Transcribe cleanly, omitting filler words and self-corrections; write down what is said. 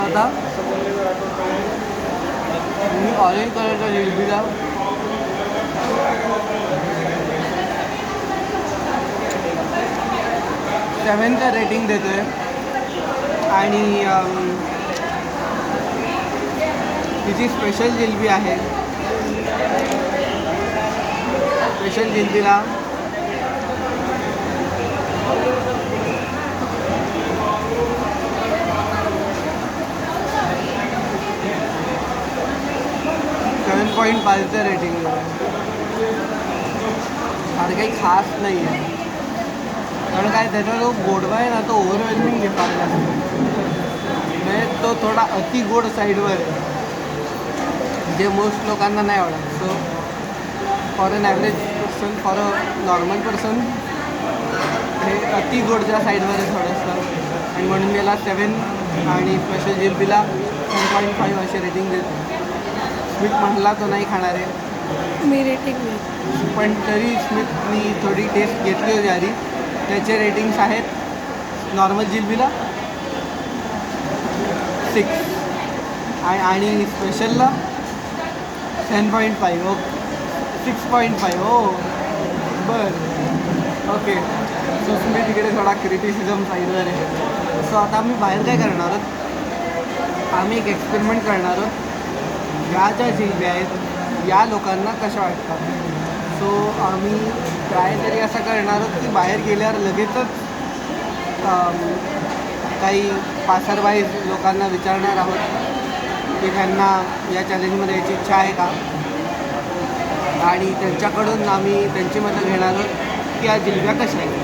आता मी ऑरेंज कलरच्या जिलबीला 7चं रेटिंग देतो आहे. आणि तिची स्पेशल जिलबी आहे. स्पेशल जिलबीला 7.5चं रेटिंग आहे. फार काही खास नाही आहे, कारण काय त्याचा जो गोडवा आहे ना तो ओव्हरवेल्मिंग आहे फार जास्त, म्हणजे तो थोडा अति गोड साईडवर आहे जे मोस्ट लोकांना नाही आवडत. So for an average person, for a normal person हे अति गोडच्या साईडवर आहे थोडंसं, आणि म्हणून याला 7 आणि स्पेशल जिलबीला 7.5 असे रेटिंग देतो. स्मित म्हटला तो नाही खाणार आहे मी रेटिंग नाही, पण तरी स्मितनी थोडी टेस्ट घेतली होती आधी. त्याचे रेटिंग्स आहेत नॉर्मल जिलबीला 6 आणि स्पेशलला 7.5. ओके 6.5. हो बरं, ओके. सो स्मित तिकडे थोडा क्रिटिसिझम साईडवर आहे. सो आता आम्ही बाहेर काय करणार आहोत, आम्ही एक एक्सपेरिमेंट करणार आहोत. ह्या ज्या जिलब्या आहेत या लोकांना कशा वाटतात. सो आम्ही काहीतरी असं करणार आहोत की बाहेर गेल्यावर लगेचच काही पासरबाई लोकांना विचारणार आहोत की त्यांना या चॅलेंजमध्ये यायची इच्छा आहे का, आणि त्यांच्याकडून आम्ही त्यांची मतं घेणार आहोत की या जिलब्या कशा आहेत.